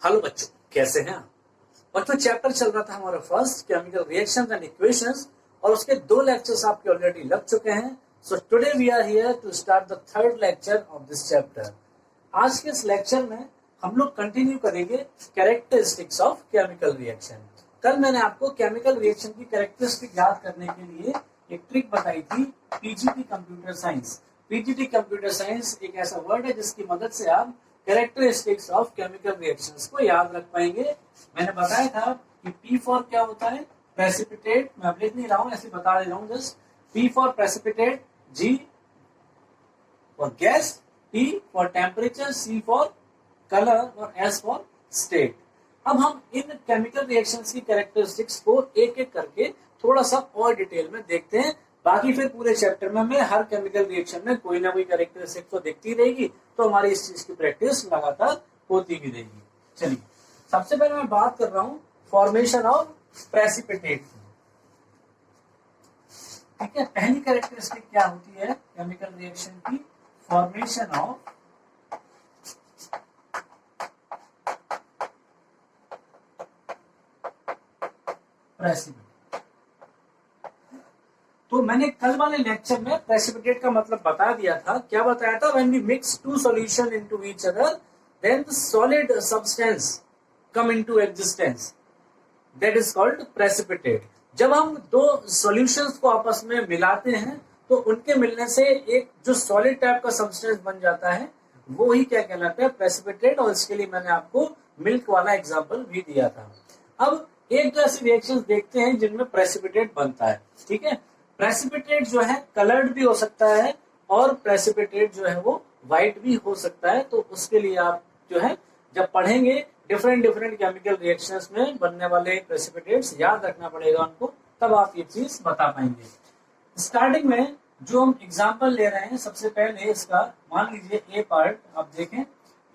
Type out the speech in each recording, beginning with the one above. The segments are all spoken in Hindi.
हेलो बच्चों, कैसे हैं आप? बच्चों, चैप्टर चल रहा था हमारा first chemical reactions and equations और उसके 2 लेक्चर्स आपके ऑलरेडी लग चुके हैं। So today we are here to start the third lecture of this chapter. आज के इस लेक्चर में हम लोग कंटिन्यू करेंगे कैरेक्टरिस्टिक्स ऑफ केमिकल रिएक्शन। कल मैंने आपको केमिकल रिएक्शन की कैरेक्टरिस्टिक याद करने के लिए एक ट्रिक बताई थी, PGT computer science. PGT computer science एक ऐसा वर्ड है जिसकी मदद से आप कैरेक्टरिस्टिक्स ऑफ केमिकल रिएक्शंस को याद रख पाएंगे। मैंने बताया था कि P फॉर क्या होता है, प्रेसिपिटेट। मैं अब लिख नहीं रहा हूं, ऐसे बता दे रहा हूं just. P for precipitate, G for gas, T for temperature, C for colour और S फॉर स्टेट। अब हम इन केमिकल रिएक्शंस की कैरेक्टरिस्टिक्स को एक एक करके थोड़ा सा और डिटेल में देखते हैं। बाकी फिर पूरे चैप्टर में हमें हर केमिकल रिएक्शन में कोई ना कोई कैरेक्टरिस्टिक तो दिखती रहेगी, तो हमारी इस चीज की प्रैक्टिस लगातार होती भी रहेगी। चलिए, सबसे पहले मैं बात कर रहा हूं फॉर्मेशन ऑफ प्रेसिपिटेट। ठीक है, पहली कैरेक्टरिस्टिक क्या होती है केमिकल रिएक्शन की? Formation of precipitate. तो मैंने कल वाले लेक्चर में प्रेसिपिटेट का मतलब बता दिया था। क्या बताया था? When we mix two solution into each other then the solid substance come into existence, that is called precipitate. जब हम दो सॉल्यूशंस को आपस में मिलाते हैं तो उनके मिलने से एक जो सॉलिड टाइप का सब्सटेंस बन जाता है, वो ही क्या कहलाता है? प्रेसिपिटेट। और इसके लिए मैंने आपको मिल्क वाला एग्जाम्पल भी दिया था। अब एक दो ऐसे रिएक्शंस देखते हैं जिनमें प्रेसिपिटेट बनता है। ठीक है, प्रेसिपिटेट जो है कलर्ड भी हो सकता है और प्रेसिपिटेट जो है वो व्हाइट भी हो सकता है। तो उसके लिए आप जो है जब पढ़ेंगे डिफरेंट डिफरेंट केमिकल रिएक्शंस में बनने वाले प्रेसिपिटेट्स याद रखना पड़ेगा उनको, तब आप ये चीज बता पाएंगे। स्टार्टिंग में जो हम एग्जाम्पल ले रहे हैं, सबसे पहले इसका मान लीजिए ए पार्ट आप देखें,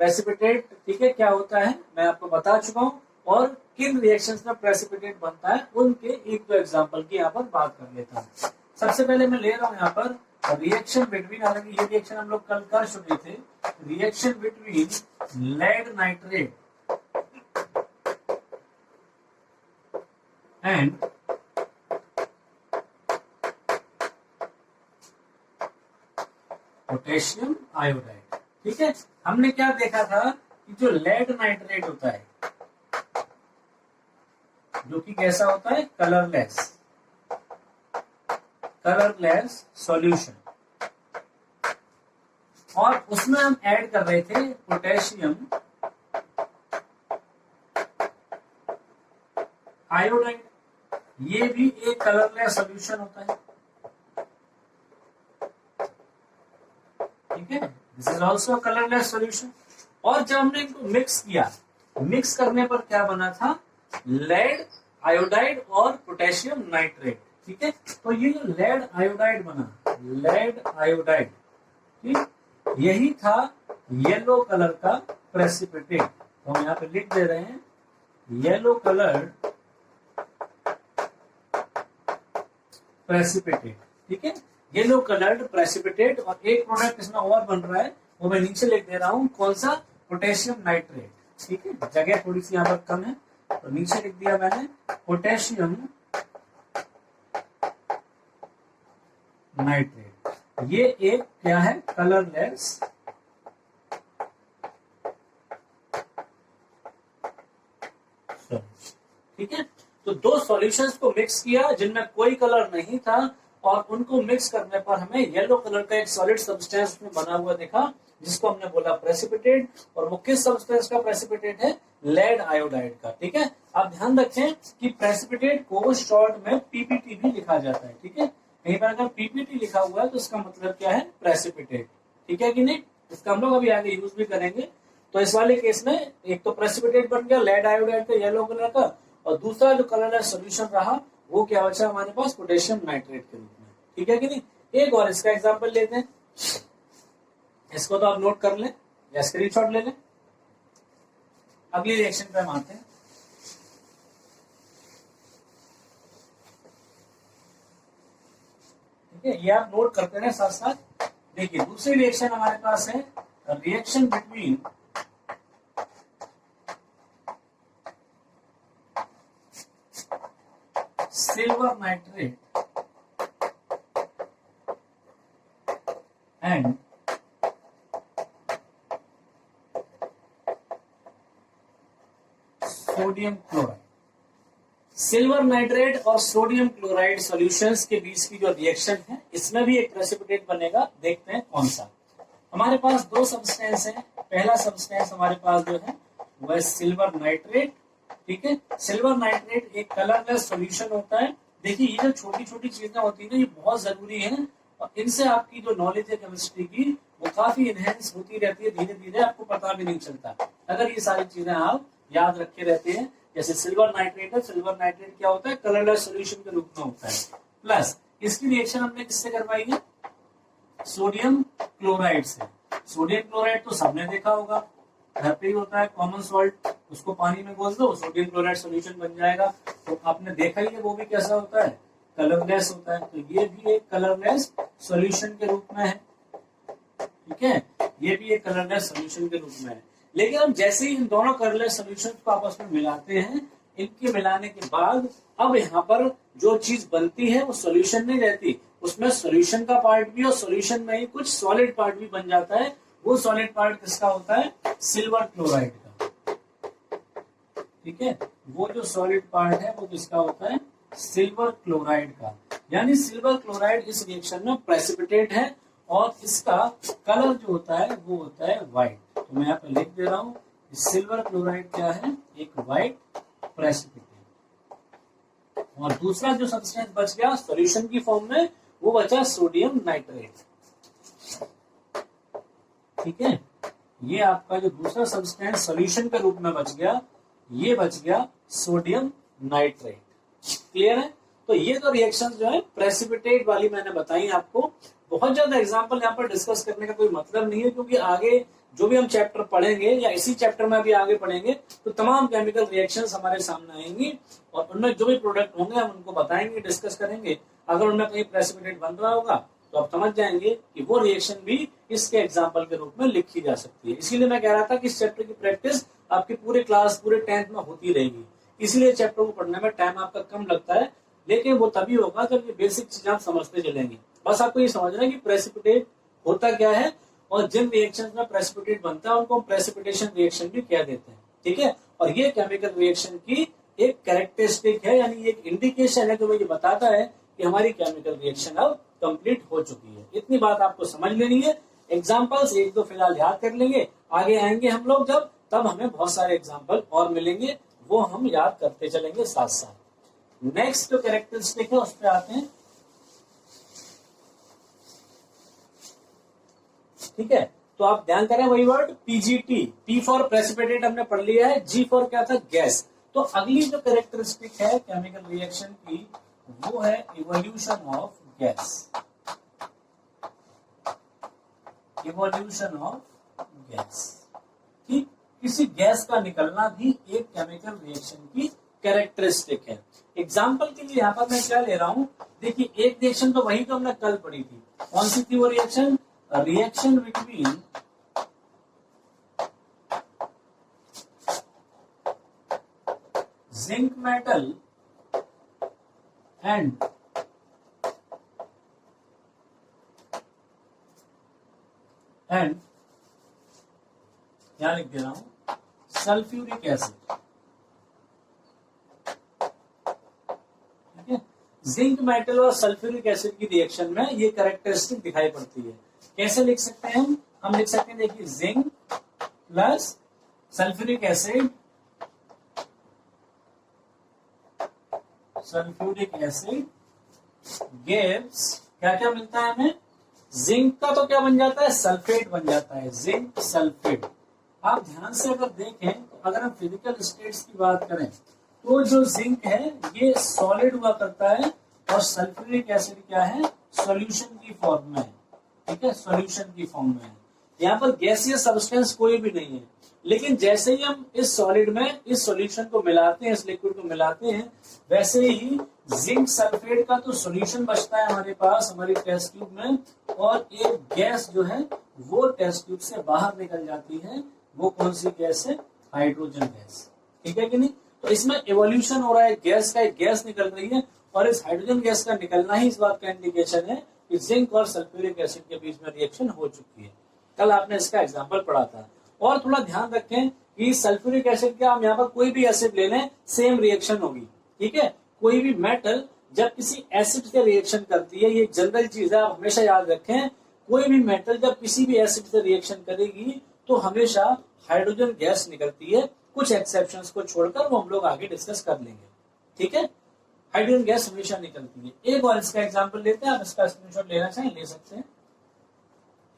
प्रेसिपिटेट। ठीक है, क्या होता है मैं आपको बता चुका हूँ, और किन रिएक्शंस में प्रेसिपिटेट बनता है उनके एक दो एग्जांपल की यहाँ पर बात कर लेता हूँ। सबसे पहले मैं ले रहा हूँ यहाँ पर रिएक्शन बिटवीन, हालांकि ये रिएक्शन हम लोग कल कर चुके थे, reaction between lead nitrate and potassium iodide. ठीक है, हमने क्या देखा था कि जो लेड नाइट्रेट होता है, जो कि कैसा होता है? कलरलेस सॉल्यूशन, और उसमें हम ऐड कर रहे थे पोटेशियम आयोडाइड। ये भी एक कलरलेस सॉल्यूशन होता है। ठीक है, this is also colourless solution. और जब हमने इनको मिक्स किया, मिक्स करने पर क्या बना था? लेड आयोडाइड और पोटेशियम नाइट्रेट। ठीक है, तो ये जो लेड आयोडाइड बना, लेड आयोडाइड, ठीक, यही था येलो कलर का प्रेसिपिटेट। तो हम यहाँ पे लिख दे रहे हैं येलो कलर प्रेसिपिटेट। ठीक है, येलो कलर्ड प्रेसिपिटेट। और एक प्रोडक्ट इसमें और बन रहा है, वो मैं नीचे लिख दे रहा हूं, कौन सा? Potassium nitrate. ठीक है, जगह थोड़ी सी यहाँ पर कम है तो नीचे लिख दिया मैंने पोटेशियम नाइट्रेट। ये एक क्या है? कलरलेस ठीक है, तो दो सॉल्यूशंस को मिक्स किया जिनमें कोई कलर नहीं था, और उनको मिक्स करने पर हमें येलो कलर का एक सॉलिड सब्सटेंस में बना हुआ दिखा, जिसको हमने बोला प्रेसिपिटेट। और वो किस सब्सटेंस का प्रेसिपिटेट है? लेड आयोडाइड का। ठीक है, आप ध्यान रखें कि प्रेसिपिटेट को शॉर्ट में पीपीटी भी लिखा जाता है। ठीक है, कहीं पर अगर पीपीटी लिखा हुआ है तो इसका मतलब क्या है? प्रेसिपिटेट। ठीक है कि नहीं? इसका हम लोग अभी आगे यूज भी करेंगे। तो इस वाले केस में एक तो प्रेसिपिटेट बन गया लेड आयोडाइड का येलो कलर का, और दूसरा जो कलरलेस सॉल्यूशन रहा वो क्या बचा हमारे पास? पोटेशियम नाइट्रेट के रूप में। ठीक है कि नहीं? एक और इसका एग्जांपल लेते हैं, इसको तो आप नोट कर लें या स्क्रीनशॉट ले लें। अगली रिएक्शन पे हम आते हैं। ठीक है, ये आप नोट करते रहे साथ साथ। देखिए, दूसरी रिएक्शन हमारे पास है reaction between silver nitrate and sodium chloride. Silver nitrate और सोडियम क्लोराइड सॉल्यूशंस के बीच की जो रिएक्शन है, इसमें भी एक प्रेसिपिटेट बनेगा। देखते हैं कौन सा। हमारे पास दो सब्सटेंस हैं। पहला सब्सटेंस हमारे पास जो है वह सिल्वर नाइट्रेट। ठीक है, सिल्वर नाइट्रेट एक कलरलेस सॉल्यूशन होता है। देखिए, ये जो छोटी छोटी चीजें होती है ना, ये बहुत जरूरी है और इनसे आपकी जो नॉलेज है केमिस्ट्री की, वो काफी इनहेंस होती रहती है। धीरे धीरे आपको पता भी नहीं चलता अगर ये सारी चीजें आप याद रखे रहते हैं। जैसे सिल्वर नाइट्रेट है, सिल्वर नाइट्रेट क्या होता है, कलरलेस सॉल्यूशन के रूप में होता है। प्लस इसकी रिएक्शन हमने किससे करवाई है, सोडियम क्लोराइड से। सोडियम क्लोराइड तो सबने देखा होगा, घर पे ही होता है कॉमन सॉल्ट, उसको पानी में घोल दो, सोडियम क्लोराइड सॉल्यूशन बन जाएगा। तो आपने देखा ही है वो भी कैसा होता है, कलरलेस होता है। तो ये भी एक कलरलेस सॉल्यूशन के रूप में है। ठीक है, ये भी एक कलरलेस सॉल्यूशन के रूप में है। लेकिन हम जैसे ही इन दोनों कलरलेस सॉल्यूशन को आपस में मिलाते हैं, इनके मिलाने के बाद अब यहाँ पर जो चीज बनती है वो सॉल्यूशन नहीं रहती, उसमें सॉल्यूशन का पार्ट भी और सॉल्यूशन में ही कुछ सॉलिड पार्ट भी बन जाता है। वो सॉलिड पार्ट किसका होता है, सिल्वर क्लोराइड का। ठीक है, वो जो सॉलिड पार्ट है वो किसका होता है, सिल्वर क्लोराइड का। यानी सिल्वर क्लोराइड इस रिएक्शन में प्रेसिपिटेट है और इसका कलर जो होता है वो होता है व्हाइट। तो मैं यहाँ पे लिख दे रहा हूँ, सिल्वर क्लोराइड क्या है, एक व्हाइट प्रेसिपिटेट। और दूसरा जो सब्सटेंस बच गया सॉल्यूशन की फॉर्म में, वो बचा सोडियम नाइट्रेट। ठीक है, ये आपका जो दूसरा सब्सटेंस सॉल्यूशन के रूप में बच गया, ये बच गया सोडियम नाइट्रेट। क्लियर है। तो ये तो रिएक्शंस जो है प्रेसिपिटेट वाली मैंने बताई आपको। बहुत ज्यादा एग्जांपल यहाँ पर डिस्कस करने का कोई मतलब नहीं है, क्योंकि आगे जो भी हम चैप्टर पढ़ेंगे या इसी चैप्टर में भी आगे पढ़ेंगे तो तमाम केमिकल रिएक्शंस हमारे सामने आएंगी और उनमें जो भी प्रोडक्ट होंगे हम उनको बताएंगे, डिस्कस करेंगे। अगर उनमें कहीं प्रेसिपिटेट बन रहा होगा तो आप समझ जाएंगे कि वो रिएक्शन भी इसके एग्जाम्पल के रूप में लिखी जा सकती है। इसीलिए मैं कह रहा था कि इस चैप्टर की प्रैक्टिस आपकी पूरे क्लास पूरे 10th में होती रहेगी। इसीलिए चैप्टर को पढ़ने में टाइम आपका कम लगता है, लेकिन वो तभी होगा जब ये बेसिक चीज आप समझते चलेंगे। बस आपको ये समझना है कि प्रेसिपिटेट होता क्या है और जिन रिएक्शन में प्रेसिपिटेट बनता है उनको हम प्रेसिपिटेशन रिएक्शन भी कह देते हैं। ठीक है, और ये केमिकल रिएक्शन की एक कैरेक्टरिस्टिक है, यानी एक इंडिकेशन है जो मुझे बताता है कि हमारी केमिकल रिएक्शन अब कंप्लीट हो चुकी है। इतनी बात आपको समझ लेनी है। एग्जाम्पल्स एक दो फिलहाल याद कर लेंगे, आगे आएंगे हम लोग जब, तब हमें बहुत सारे एग्जाम्पल और मिलेंगे, वो हम याद करते चलेंगे साथ साथ। नेक्स्ट जो कैरेक्टरिस्टिक है उस पर आते हैं। ठीक है, तो आप ध्यान करें वही word PGT, P for precipitate हमने पढ़ लिया है, जी फॉर क्या था, गैस। तो अगली जो कैरेक्टरिस्टिक है केमिकल रिएक्शन की वो है evolution of gas. Evolution of gas. ठीक, किसी गैस का निकलना भी एक केमिकल रिएक्शन की कैरेक्टरिस्टिक है। एग्जाम्पल के लिए यहाँ पर मैं क्या ले रहा हूं, देखिए एक रिएक्शन तो वही तो हमने कल पढ़ी थी। कौन सी थी वो reaction, reaction between zinc metal and क्या लिख दे रहा हूं, सल्फ्यूरिक एसिड। ठीक है, जिंक मेटल और सल्फ्यूरिक एसिड की रिएक्शन में ये कैरेक्टरिस्टिक दिखाई पड़ती है। कैसे लिख सकते हैं हम लिख सकते हैं, देखिए zinc plus sulphuric acid, sulphuric acid gives क्या क्या मिलता है हमें, जिंक का तो क्या बन जाता है, सल्फेट बन जाता है, जिंक सल्फेट। आप ध्यान से अगर देखें तो अगर हम फिजिकल स्टेट्स की बात करें तो जो जिंक है ये सॉलिड हुआ करता है और सल्फ्यूरिक एसिड क्या है, सॉल्यूशन की फॉर्म में है। ठीक है, सॉल्यूशन की फॉर्म में है। यहाँ पर गैसियस सब्सटेंस कोई भी नहीं है, लेकिन जैसे ही हम इस सॉलिड में इस सॉल्यूशन को मिलाते हैं, इस लिक्विड को मिलाते हैं, वैसे ही जिंक सल्फेट का तो सॉल्यूशन बचता है हमारे पास हमारी टेस्ट ट्यूब में, और एक गैस जो है वो टेस्ट ट्यूब से बाहर निकल जाती है। वो कौन सी गैस है, हाइड्रोजन गैस। ठीक है कि नहीं। तो इसमें एवोल्यूशन हो रहा है गैस का, एक गैस निकल रही है और इस हाइड्रोजन गैस का निकलना ही इस बात का इंडिकेशन है कि जिंक और सल्फ्यूरिक एसिड के बीच में रिएक्शन हो चुकी है। कल आपने इसका एग्जाम्पल पढ़ा था। और थोड़ा ध्यान रखें कि सल्फ्यूरिक एसिड का हम यहाँ पर कोई भी एसिड ले लें सेम रिएक्शन होगी, ठीक है। कोई भी मेटल जब किसी एसिड से रिएक्शन करती है, ये जनरल चीज है, आप हमेशा याद रखें, कोई भी मेटल जब किसी भी एसिड से रिएक्शन करेगी तो हमेशा हाइड्रोजन गैस निकलती है, कुछ एक्सेप्शंस को छोड़कर, वो हम लोग आगे डिस्कस कर लेंगे, ठीक है। हाइड्रोजन गैस हमेशा निकलती है। एक और इसका एग्जांपल लेते हैं, आप इसका स्क्रीनशॉट लेना चाहें ले सकते हैं,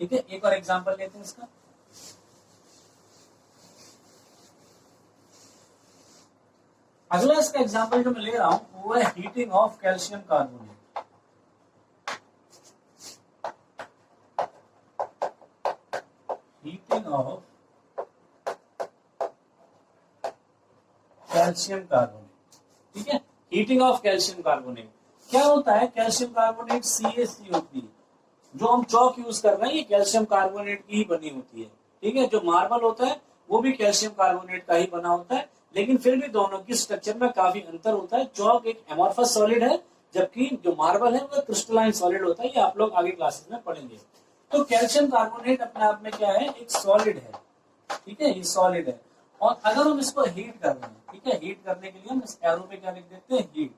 ठीक है। एक और एग्जांपल लेते हैं इसका। अगला इसका एग्जांपल जो मैं ले रहा हूं वो है heating of calcium carbonate. Heating of calcium carbonate, ठीक है। हीटिंग ऑफ कैल्शियम कार्बोनेट क्या होता है? कैल्शियम कार्बोनेट CaCO3, जो हम चौक यूज कर रहे हैं ये कैल्शियम कार्बोनेट की ही बनी होती है, ठीक है। जो मार्बल होता है वो भी कैल्शियम कार्बोनेट का ही बना होता है, लेकिन फिर भी दोनों की स्ट्रक्चर में काफी अंतर होता है। चौक एक एमॉर्फस सॉलिड है, जबकि जो मार्बल है वो क्रिस्टलाइन सॉलिड होता है। ये आप लोग आगे क्लासेस में पढ़ेंगे। तो कैल्शियम कार्बोनेट अपने आप में क्या है? एक सॉलिड है, ठीक है, ये सॉलिड है। और अगर हम इसको हीट कर रहे हैं, ठीक है, हीट करने के लिए हम इस एरो पे क्या लिख देते हैं? हीट,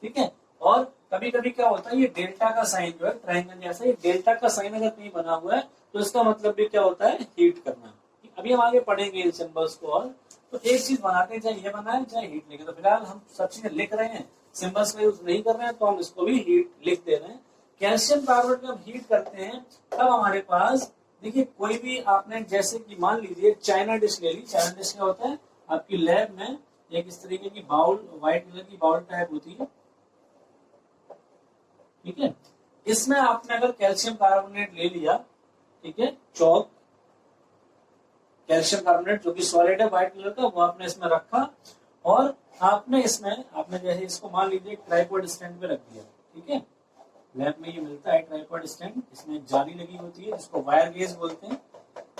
ठीक है। और कभी कभी क्या होता है, ये डेल्टा का साइन जो है ट्रायंगल जैसा, ये डेल्टा का साइन अगर कहीं बना हुआ है तो इसका मतलब भी क्या होता है? हीट करना। अभी हम आगे पढ़ेंगे इन सिंबल्स को। और तो एक चीज बनाते हैं, चाहे ये बनाए चाहे हीट लिखे, तो फिलहाल हम सब चीजें लिख रहे हैं, सिंबल्स का यूज नहीं कर रहे हैं, तो हम इसको भी हीट लिख दे रहे हैं। कैल्शियम कार्बोनेट जब हीट करते हैं तब हमारे पास, देखिए, कोई भी आपने जैसे कि मान लीजिए चाइना डिश ले ली। चाइना डिश क्या होता है? आपकी लैब में एक इस तरीके की बाउल, व्हाइट कलर की बाउल टाइप होती है, ठीक है। इसमें आपने अगर कैल्शियम कार्बोनेट ले लिया, ठीक है, चौक कैल्शियम कार्बोनेट जो कि सॉलिड है व्हाइट कलर का, वो आपने इसमें रखा और आपने जैसे इसको मान लीजिए ट्राइपॉड स्टैंड पे रख दिया, ठीक है। लैब में ये मिलता है ट्राइपॉड स्टैंड, इसमें जाली लगी होती है जिसको वायर गेज बोलते हैं।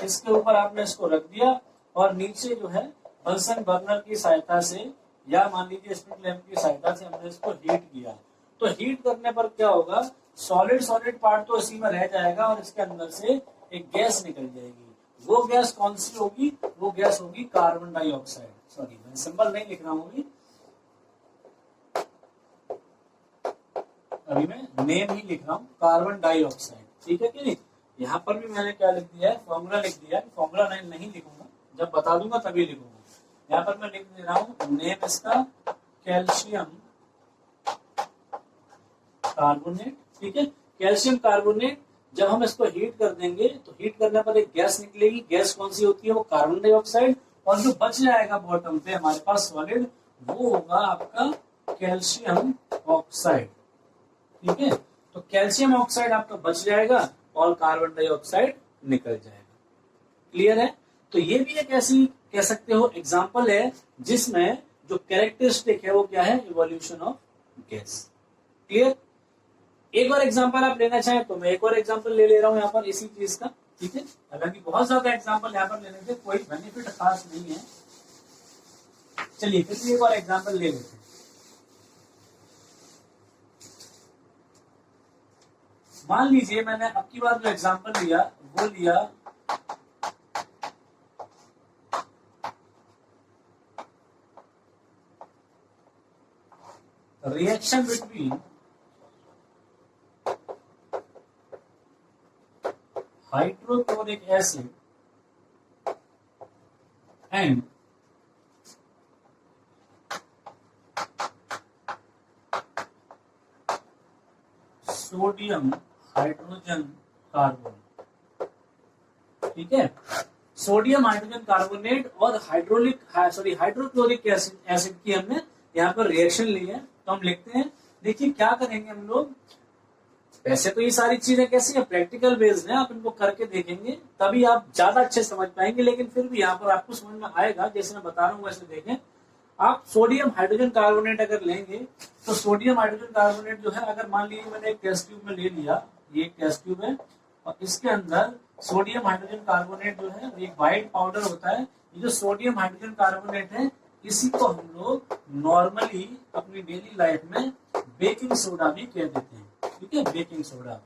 इसके ऊपर आपने इसको रख दिया और नीचे जो है बंसन बर्नर की सहायता से या मान लीजिए स्प्रिट लैम्प की सहायता से हमने इसको हीट किया। तो हीट करने पर क्या होगा? सॉलिड सॉलिड पार्ट तो इसी में रह जाएगा और इसके अंदर से एक गैस निकल जाएगी। वो गैस कौन सी होगी? वो गैस होगी कार्बन डाइऑक्साइड। सॉरी, मैं सिंबल नहीं लिख रहा हूँ अभी मैं नेम ही लिख रहा हूँ, कार्बन डाइऑक्साइड, ठीक है कि नहीं। यहाँ पर भी मैंने क्या लिख दिया है? फॉर्मूला लिख दिया है। फॉर्मूला नहीं लिखूंगा, जब बता दूंगा तभी लिखूंगा। यहाँ पर मैं लिख दे रहा हूँ नेम इसका कैल्शियम कार्बोनेट, ठीक है। कैल्शियम कार्बोनेट जब हम इसको हीट कर देंगे तो हीट करने पर एक गैस निकलेगी। गैस कौन सी होती है? वो कार्बन डाइऑक्साइड। और जो बच जाएगा बॉटम पे हमारे पास सॉलिड, वो होगा आपका कैल्शियम ऑक्साइड, ठीक है। तो कैल्शियम ऑक्साइड आपका बच जाएगा और कार्बन डाइऑक्साइड निकल जाएगा। क्लियर है? तो ये भी एक ऐसी कह सकते हो एग्जांपल है जिसमें जो कैरेक्टरिस्टिक है वो क्या है? Evolution of gas. क्लियर? एक और एग्जांपल आप लेना चाहें तो मैं एक और एग्जांपल ले रहा हूं यहाँ पर इसी चीज का, ठीक है। हालांकि बहुत ज्यादा एग्जांपल यहाँ पर लेने से कोई बेनिफिट खास नहीं है। चलिए फिर भी एक और एग्जांपल ले लेते हैं। मान लीजिए मैंने अब की बार जो एग्जांपल लिया वो लिया reaction between hydrochloric acid and sodium hydrogen carbonate, ठीक है। सोडियम हाइड्रोजन कार्बोनेट और हाइड्रोक्लोरिक एसिड की हमने यहाँ पर रिएक्शन ली है। तो हम लिखते हैं, देखिए क्या करेंगे हम लोग। वैसे तो ये सारी चीजें कैसी है? प्रैक्टिकल बेस्ड है, आप इनको करके देखेंगे तभी आप ज्यादा अच्छे समझ पाएंगे। लेकिन फिर भी यहाँ पर आपको समझ में आएगा, जैसे मैं बता रहा हूँ वैसे देखें। आप सोडियम हाइड्रोजन कार्बोनेट अगर लेंगे तो सोडियम हाइड्रोजन कार्बोनेट जो है, अगर मान लीजिए मैंने एक टेस्ट ट्यूब में ले लिया, ये एक टेस्ट ट्यूब है और इसके अंदर सोडियम हाइड्रोजन कार्बोनेट जो है एक व्हाइट पाउडर होता है। ये जो सोडियम हाइड्रोजन कार्बोनेट है इसी को हम लोग नॉर्मली अपनी डेली लाइफ में बेकिंग सोडा भी कह देते हैं, ठीक है। बेकिंग सोडा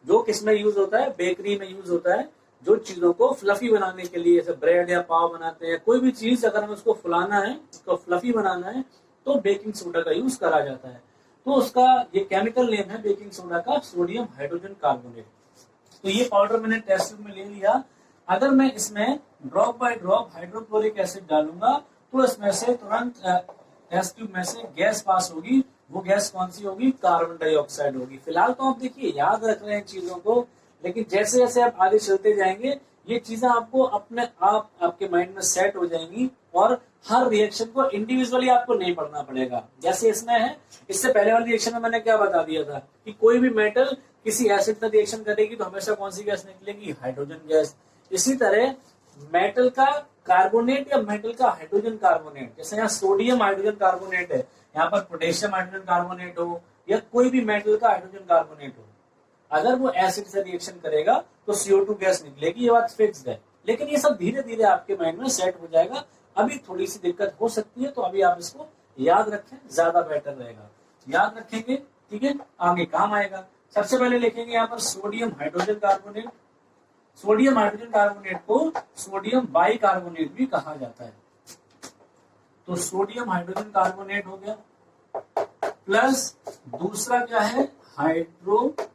जो किसमें यूज होता है, बेकरी में यूज होता है, जो चीजों को फ्लफी बनाने के लिए, जैसे ब्रेड या पाव बनाते हैं, कोई भी चीज अगर हमें उसको फुलाना है, उसको फ्लफी बनाना है, तो बेकिंग सोडा का यूज करा जाता है। तो उसका ये केमिकल नेम है बेकिंग सोडा का, सोडियम हाइड्रोजन कार्बोनेट। तो ये पाउडर मैंने टेस्ट ट्यूब में ले लिया। अगर मैं इसमें drop by drop hydrochloric acid डालूंगा तो इसमें से तुरंत टेस्ट ट्यूब में से गैस पास होगी। वो गैस कौन सी होगी, कार्बन डाइऑक्साइड होगी। फिलहाल तो आप देखिए याद रख रहे हैं चीजों को, लेकिन जैसे जैसे आप आगे चलते जाएंगे ये चीजें आपको अपने आप आपके माइंड में सेट हो जाएंगी और हर रिएक्शन को इंडिविजुअली आपको नहीं पढ़ना पड़ेगा। जैसे इसमें है, इससे पहले वाली रिएक्शन में मैंने क्या बता दिया था कि कोई भी मेटल किसी एसिड का रिएक्शन करेगी तो हमेशा कौन सी गैस निकलेगी, हाइड्रोजन गैस। इसी तरह मेटल का कार्बोनेट या मेटल का हाइड्रोजन कार्बोनेट, जैसे यहाँ सोडियम हाइड्रोजन कार्बोनेट है, यहाँ पर पोटेशियम हाइड्रोजन कार्बोनेट हो या कोई भी मेटल का हाइड्रोजन कार्बोनेट हो, अगर वो एसिड से रिएक्शन करेगा तो CO2 गैस निकलेगी, ये बात फिक्स्ड है। लेकिन ये सब धीरे धीरे आपके माइंड में सेट हो जाएगा। अभी थोड़ी सी दिक्कत हो सकती है, तो अभी आप इसको याद रखें, ज्यादा बेटर रहेगा। याद रखेंगे, ठीक है, आगे काम आएगा। सबसे पहले लिखेंगे यहाँ पर sodium hydrogen carbonate. Sodium hydrogen carbonate को सोडियम बाइकार्बोनेट भी कहा जाता है। तो सोडियम हाइड्रोजन कार्बोनेट हो गया, प्लस दूसरा क्या है, हाइड्रोक्लोरिक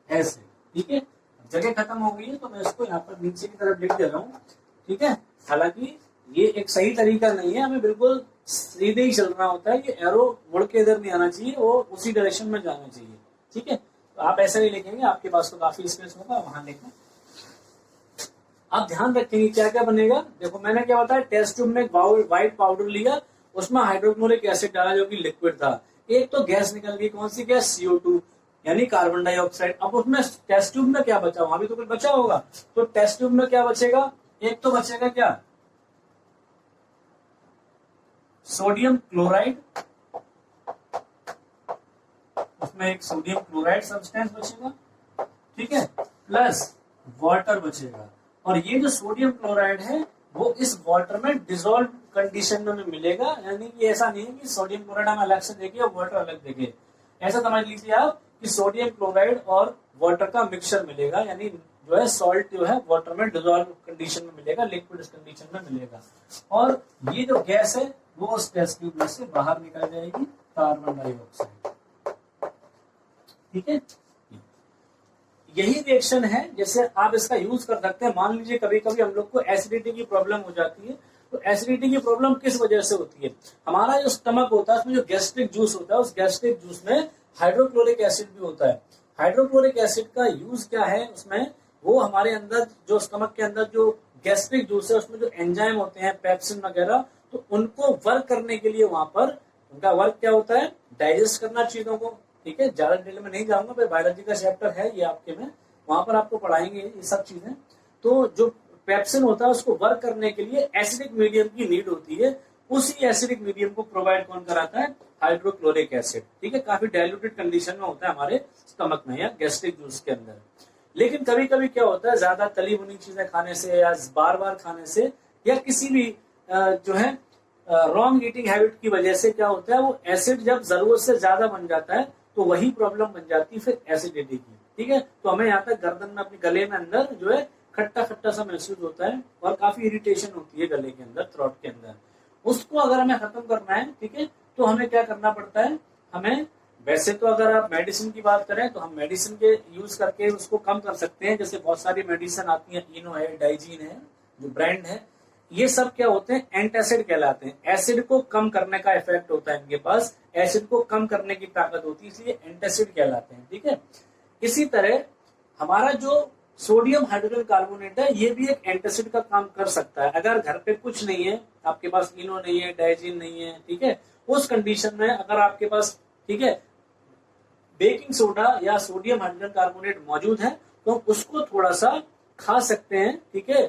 एसिड, ठीक है। जगह खत्म हो गई है तो मैं इसको यहाँ पर नीचे की तरफ लिख दे रहा हूँ, ठीक है। हालांकि ये एक सही तरीका नहीं है, हमें बिल्कुल सीधे ही चलना होता है। ये एरो मुड़ के इधर नहीं आना चाहिए, वो उसी डायरेक्शन में जाना चाहिए, ठीक है। तो आप ऐसा नहीं लिखेंगे, आपके पास तो काफी स्पेस होगा, वहां लिखें। आप ध्यान रखेंगे क्या क्या बनेगा। देखो मैंने क्या बताया, टेस्ट ट्यूब में एक व्हाइट पाउडर लिया, उसमें हाइड्रोक्लोरिक एसिड डाला जो कि लिक्विड था। एक तो गैस निकल गई, कौन सी गैस, CO2 यानी कार्बन डाइऑक्साइड। अब उसमें टेस्ट ट्यूब में क्या बचा, वहां भी तो कुछ बचा होगा। तो टेस्ट ट्यूब में क्या बचेगा, एक तो बचेगा क्या, सोडियम क्लोराइड, उसमें एक सोडियम क्लोराइड सब्सटेंस बचेगा, ठीक है, प्लस वाटर बचेगा। और ये जो सोडियम क्लोराइड है वो इस वाटर में डिसॉल्व कंडीशन में मिलेगा, यानी कि ऐसा नहीं है कि सोडियम क्लोराइड हम अलग से देंगे और वाटर अलग देंगे। ऐसा समझ लीजिए आप कि सोडियम क्लोराइड और वाटर का मिक्सचर मिलेगा, यानी जो है सॉल्ट जो है वाटर में डिसॉल्व कंडीशन में मिलेगा, लिक्विड कंडीशन में मिलेगा। और ये जो गैस है वो उस टेस्ट ट्यूब में से बाहर निकल जाएगी, कार्बन डाइऑक्साइड, ठीक है। यही रिएक्शन है, जैसे आप इसका यूज कर सकते हैं। मान लीजिए कभी कभी हम लोग को एसिडिटी की प्रॉब्लम हो जाती है, तो एसिडिटी की प्रॉब्लम किस वजह से होती है, हमारा जो स्टमक होता है उसमें जो गैस्ट्रिक जूस होता है, उस गैस्ट्रिक जूस में हाइड्रोक्लोरिक एसिड भी होता है। हाइड्रोक्लोरिक एसिड का यूज क्या है उसमें, वो हमारे अंदर जो स्टमक के अंदर जो गैस्ट्रिक जूस है उसमें जो एंजाइम होते हैं, पेप्सिन वगैरह, तो उनको वर्क करने के लिए वहां पर उनका वर्क क्या होता है, डाइजेस्ट करना चीजों को, ठीक है। ज्यादा डिटेल में नहीं जाऊंगा, फिर बायोलॉजी का चैप्टर है ये आपके में, वहां पर आपको पढ़ाएंगे ये सब चीजें। तो जो पेप्सिन होता है उसको वर्क करने के लिए एसिडिक मीडियम की नीड होती है। उसी एसिडिक मीडियम को प्रोवाइड कौन कराता है, हाइड्रोक्लोरिक एसिड, ठीक है। काफी डाइल्यूटेड कंडीशन में होता है हमारे स्टमक में या गैस्ट्रिक जूस के अंदर। लेकिन कभी कभी क्या होता है, ज्यादा तली भुनी चीजें खाने से या बार बार खाने से या किसी भी जो है रॉन्ग ईटिंग हैबिट की वजह से क्या होता है, वो एसिड जब जरूरत से ज्यादा बन जाता है तो वही प्रॉब्लम बन जाती है फिर एसिडिटी की, ठीक है। तो हमें यहाँ तक गर्दन में, अपने गले में अंदर जो है खट्टा खट्टा सा महसूस होता है और काफी इरिटेशन होती है गले के अंदर, थ्रोट के अंदर। उसको अगर हमें खत्म करना है, ठीक है, तो हमें क्या करना पड़ता है, हमें वैसे तो अगर आप मेडिसिन की बात करें तो हम मेडिसिन के यूज करके उसको कम कर सकते हैं। जैसे बहुत सारी मेडिसिन आती है, इनो है, डाइजीन है, जो ब्रांड है, ये सब क्या होते हैं, एंटासिड कहलाते हैं। एसिड को कम करने का इफेक्ट होता है इनके पास, एसिड को कम करने की ताकत होती है, इसलिए एंटासिड कहलाते हैं, ठीक है। इसी तरह हमारा जो सोडियम हाइड्रोजन कार्बोनेट है ये भी एक एंटासिड का काम कर सकता है। अगर घर पे कुछ नहीं है, आपके पास इनो नहीं है, डाइजीन नहीं है, ठीक है, उस कंडीशन में अगर आपके पास, ठीक है, बेकिंग सोडा या सोडियम हाइड्रोजन कार्बोनेट मौजूद है तो उसको थोड़ा सा खा सकते हैं, ठीक है।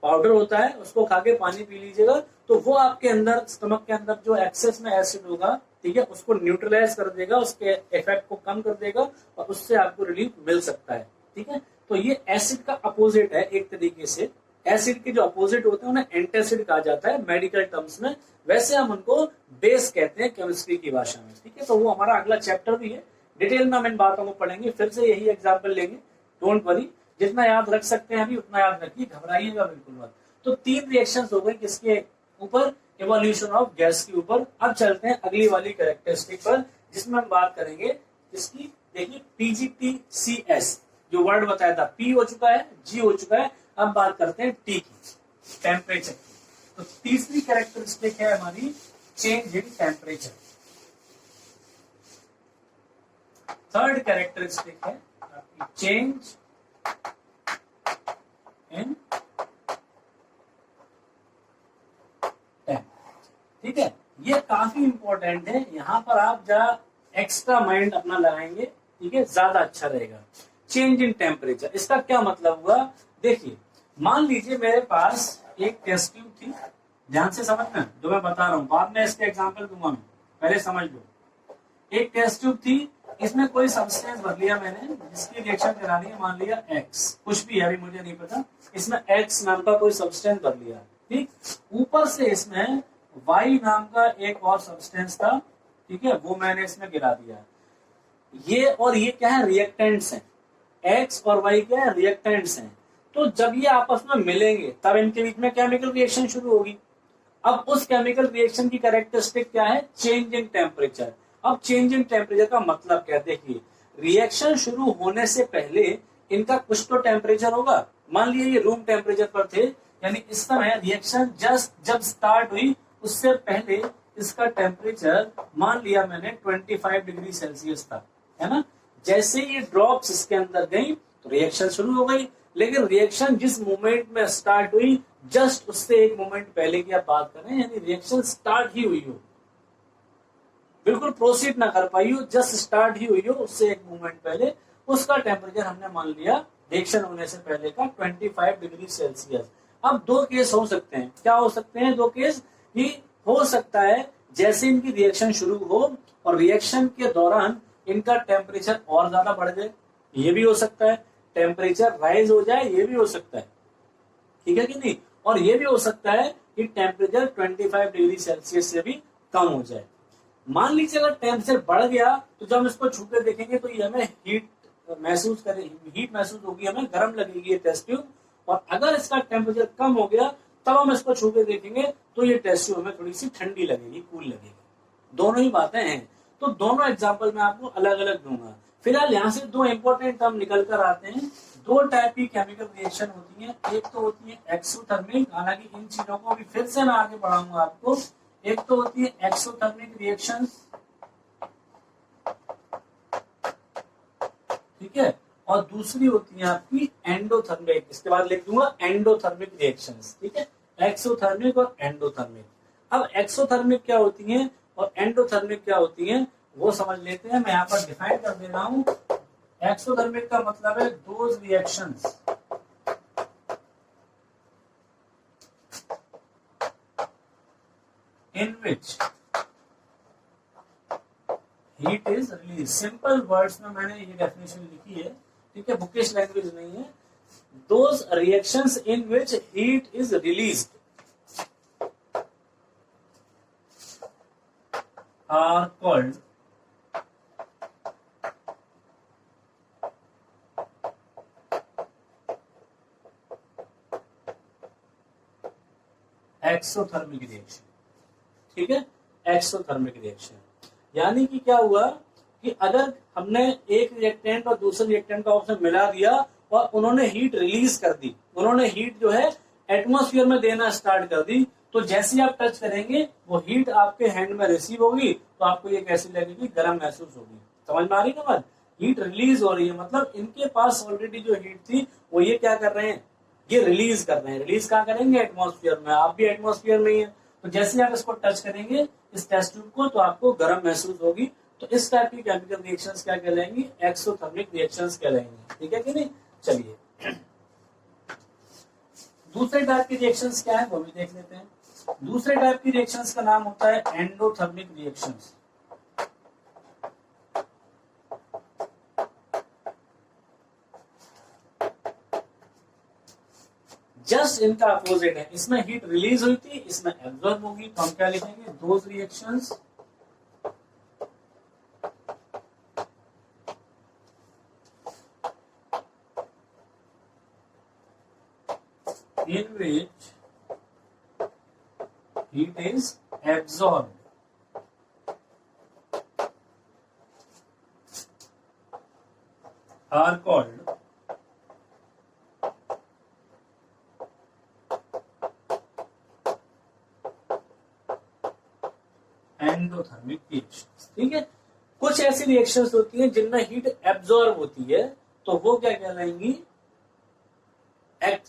पाउडर होता है, उसको खा के पानी पी लीजिएगा, तो वो आपके अंदर स्टमक के अंदर जो एक्सेस में एसिड होगा, ठीक है, उसको न्यूट्रलाइज कर देगा, उसके इफेक्ट को कम कर देगा और उससे आपको रिलीफ मिल सकता है, ठीक है। तो ये एसिड का अपोजिट है एक तरीके से। एसिड के जो अपोजिट होते हैं उन्हें एंटासिड कहा जाता है मेडिकल टर्म्स में। वैसे हम उनको बेस कहते हैं केमिस्ट्री की भाषा में, ठीक है। तो वो हमारा अगला चैप्टर भी है, डिटेल में हम इन बातों को पढ़ेंगे, फिर से यही एग्जाम्पल लेंगे, डोंट वरी, जितना याद रख सकते हैं अभी उतना याद रखिए, घबराइएगा बिल्कुल मत। तो 3 रिएक्शंस हो गए किसके ऊपर, इवोल्यूशन ऑफ गैस के ऊपर। अब चलते हैं अगली वाली कैरेक्टरिस्टिक पर, जिसमें हम बात करेंगे इसकी। देखिए PGTCS जो वर्ड बताया था, P हो चुका है, G हो चुका है, अब बात करते हैं T की, टेम्परेचर की। तो तीसरी कैरेक्टरिस्टिक है हमारी change in temperature. Third characteristic है चेंज इन टेम्परेचर, ठीक है। ये काफी इंपॉर्टेंट है, यहां पर आप जरा एक्स्ट्रा माइंड अपना लगाएंगे, ठीक है, ज्यादा अच्छा रहेगा। चेंज इन टेम्परेचर, इसका क्या मतलब हुआ, देखिए मान लीजिए मेरे पास एक टेस्ट ट्यूब थी, ध्यान से समझना जो मैं बता रहा हूं, बाद में इसके एग्जांपल दूंगा मैं, पहले समझ लो। एक टेस्ट ट्यूब थी, इसमें कोई सब्सटेंस भर लिया मैंने, जिसकी रिएक्शन करानी है, मान लिया X, कुछ भी है अभी मुझे नहीं पता, इसमें X नाम का कोई सब्सटेंस भर लिया, ठीक। ऊपर से इसमें Y नाम का एक और सब्सटेंस था, ठीक है, वो मैंने इसमें गिरा दिया। ये और ये क्या है, रिएक्टेंट्स हैं, X और Y क्या है, रिएक्टेंट्स हैं। तो जब ये आपस में मिलेंगे तब इनके बीच में केमिकल रिएक्शन शुरू होगी। अब उस केमिकल रिएक्शन की कैरेक्टरिस्टिक क्या है, चेंज इन टेम्परेचर। अब चेंज इन टेम्परेचर का मतलब क्या है, देखिए रिएक्शन शुरू होने से पहले इनका कुछ तो टेम्परेचर होगा। मान लिया ये रूम टेम्परेचर पर थे, यानी इस समय रिएक्शन जस्ट जब स्टार्ट हुई उससे पहले इसका टेम्परेचर मान लिया मैंने 25 डिग्री सेल्सियस था, है ना। जैसे ये ड्रॉप्स इसके अंदर गई तो रिएक्शन शुरू हो गई, लेकिन रिएक्शन जिस मोमेंट में स्टार्ट हुई जस्ट उससे एक मोमेंट पहले की आप बात करें, यानी रिएक्शन स्टार्ट ही हुई हो, बिल्कुल प्रोसीड ना कर पाई हो, जस्ट स्टार्ट ही हुई हो, उससे एक मोमेंट पहले उसका टेम्परेचर हमने मान लिया रिएक्शन होने से पहले का 25 डिग्री सेल्सियस। अब 2 केस हो सकते हैं, क्या हो सकते हैं 2 केस, कि हो सकता है जैसे इनकी रिएक्शन शुरू हो और रिएक्शन के दौरान इनका टेम्परेचर और ज्यादा बढ़ जाए, ये भी हो सकता है, टेम्परेचर राइज हो जाए, ये भी हो सकता है, ठीक है कि नहीं। और ये भी हो सकता है कि टेम्परेचर 25 डिग्री सेल्सियस से भी कम हो जाए। मान लीजिए अगर टेम्परेचर बढ़ गया तो जब हम इसको छू के देखेंगे तो ये हमें हीट महसूस करेगी, हीट महसूस होगी, हमें गर्म लगेगी ये टेस्ट ट्यूब। और अगर इसका टेम्परेचर कम हो गया तब हम इसको छू के देखेंगे तो ये टेस्ट ट्यूब हमें थोड़ी सी ठंडी लगेगी, कूल लगेगी। दोनों ही बातें हैं, तो दोनों एग्जाम्पल मैं आपको अलग अलग दूंगा। फिलहाल यहाँ से 2 इंपॉर्टेंट टर्म निकल कर आते हैं। 2 टाइप की केमिकल रिएक्शन होती है, एक तो होती है एक्सोथर्मिक, हालांकि इन चीजों को भी फिर से मैं आगे बढ़ाऊंगा आपको। एक तो होती है एक्सोथर्मिक रिएक्शन, ठीक है, और दूसरी होती है आपकी एंडोथर्मिक, इसके बाद लिख दूंगा एंडोथर्मिक रिएक्शंस, ठीक है, एक्सोथर्मिक और एंडोथर्मिक। अब एक्सोथर्मिक क्या होती है और एंडोथर्मिक क्या होती है वो समझ लेते हैं, मैं यहाँ पर डिफाइन कर दे रहा हूं। एक्सोथर्मिक का मतलब है those reactions in which heat is release. Simple words में मैंने ये डेफिनेशन लिखी है, ठीक है, बुकिश लैंग्वेज नहीं है। Those reactions in which heat is released are called exothermic reaction, ठीक है, एक्सोथर्मिक रिएक्शन। यानी कि क्या हुआ कि अगर हमने एक रिएक्टेंट और दूसरे रिएक्टेंट का ऑप्शन मिला दिया और उन्होंने हीट रिलीज कर दी, उन्होंने हीट जो है एटमॉस्फेयर में देना स्टार्ट कर दी, तो जैसे ही आप टच करेंगे वो हीट आपके हैंड में रिसीव होगी तो आपको ये कैसी लगेगी, गर्म महसूस होगी। समझ में आ रही ना बात, हीट रिलीज हो रही है, मतलब इनके पास ऑलरेडी जो हीट थी वो ये क्या कर रहे हैं, ये रिलीज कर रहे हैं। रिलीज कहाँ करेंगे, एटमॉस्फेयर में, आप भी एटमॉस्फेयर में ही है, तो जैसे ही आप इसको टच करेंगे इस टेस्ट ट्यूब को तो आपको गर्म महसूस होगी। तो इस टाइप की केमिकल रिएक्शंस क्या कहलाएंगी, एक्सोथर्मिक रिएक्शंस कहलाएंगी, ठीक है कि नहीं। चलिए दूसरे टाइप की रिएक्शंस क्या है वो भी देख लेते हैं। दूसरे टाइप की रिएक्शंस का नाम होता है एंडोथर्मिक रिएक्शंस। जस्ट इनका अपोजिट है, इसमें हीट रिलीज हुई थी, इसमें एब्जॉर्ब होगी, तो हम क्या लिखेंगे, those reactions in which heat is absorbed are called endothermic reactions. ठीक है, कुछ ऐसी रिएक्शंस होती हैं जिनमें हीट एब्जॉर्ब होती है, तो वो क्या कहलाएंगी,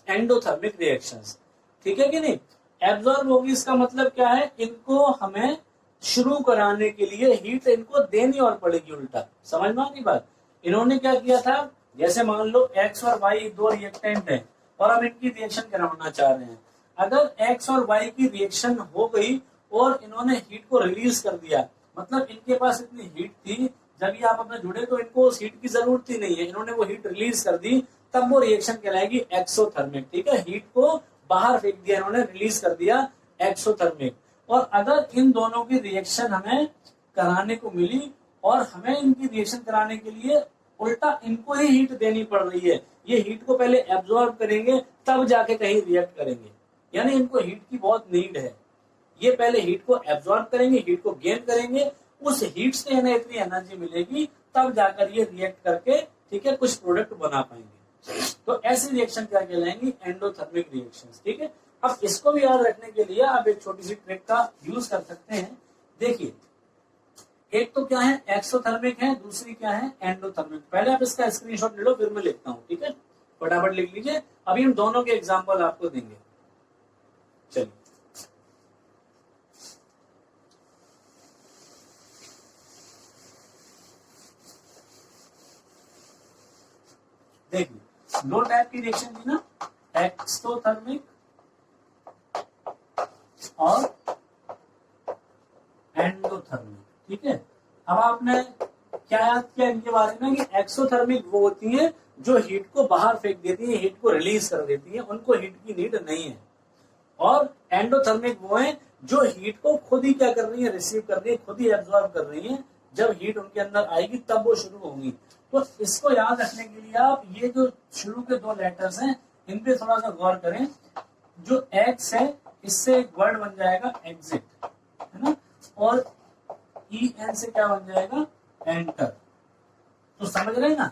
एंडोथर्मिक रिएक्शंस। ठीक है कि नहीं, एब्जॉर्ब होगी इसका मतलब क्या है, इनको हमें शुरू कराने के लिए हीट इनको देनी और पड़ेगी, उल्टा समझ में आ गई बात। इन्होंने क्या किया था, जैसे मान लो एक्स और वाई दो रिएक्टेंट हैं और अब इनकी रिएक्शन कराना चाह रहे हैं। अगर एक्स और वाई की रिएक्शन हो गई और इन्होंने हीट को रिलीज कर दिया, मतलब इनके पास इतनी हीट थी, जब ये आपस में जुड़े तो इनको उस हीट की जरूरत ही नहीं है, इन्होंने वो हीट रिलीज कर दी, तब वो रिएक्शन कहलाएगी एक्सोथर्मिक। ठीक है, हीट को बाहर फेंक दिया इन्होंने, रिलीज कर दिया, एक्सोथर्मिक। और अगर इन दोनों की रिएक्शन हमें कराने को मिली और हमें इनकी रिएक्शन कराने के लिए उल्टा इनको ही हीट देनी पड़ रही है, ये हीट को पहले एब्जॉर्ब करेंगे तब जाके कहीं रिएक्ट करेंगे, यानी इनको हीट की बहुत नीड है, ये पहले हीट को एब्जॉर्ब करेंगे, हीट को गेन करेंगे, उस हीट से इन्हें इतनी एनर्जी मिलेगी तब जाकर ये रिएक्ट करके, ठीक है, कुछ प्रोडक्ट बना पाएंगे। तो ऐसी रिएक्शन क्या कहलाएंगी, एंडोथर्मिक रिएक्शंस। ठीक है, अब इसको भी याद रखने के लिए आप एक छोटी सी ट्रिक का यूज कर सकते हैं। देखिए, एक तो क्या है एक्सोथर्मिक है, दूसरी क्या है एंडोथर्मिक। पहले आप इसका स्क्रीनशॉट ले लो, फिर मैं लिखता हूँ। ठीक है, फटाफट लिख लीजिए, अभी हम दोनों के एग्जाम्पल आपको देंगे। चलिए, देखिए दो टाइप की रिएक्शन थी ना, एक्सोथर्मिक और एंडोथर्मिक। ठीक है, अब आपने क्या याद किया इनके बारे में कि एक्सोथर्मिक वो होती है जो हीट को बाहर फेंक देती है, हीट को रिलीज कर देती है, उनको हीट की नीड नहीं है। और एंडोथर्मिक वो है जो हीट को खुद ही क्या कर रही है, रिसीव कर रही है, खुद ही एब्जॉर्ब कर रही है, जब हीट उनके अंदर आएगी तब वो शुरू होंगी। तो इसको याद रखने के लिए आप ये जो शुरू के दो लेटर्स हैं इन पे थोड़ा सा गौर करें। जो एक्स है इससे एक वर्ड बन जाएगा एग्जिट, है ना, और ई एन से क्या बन जाएगा, एंटर। तो समझ रहे हैं ना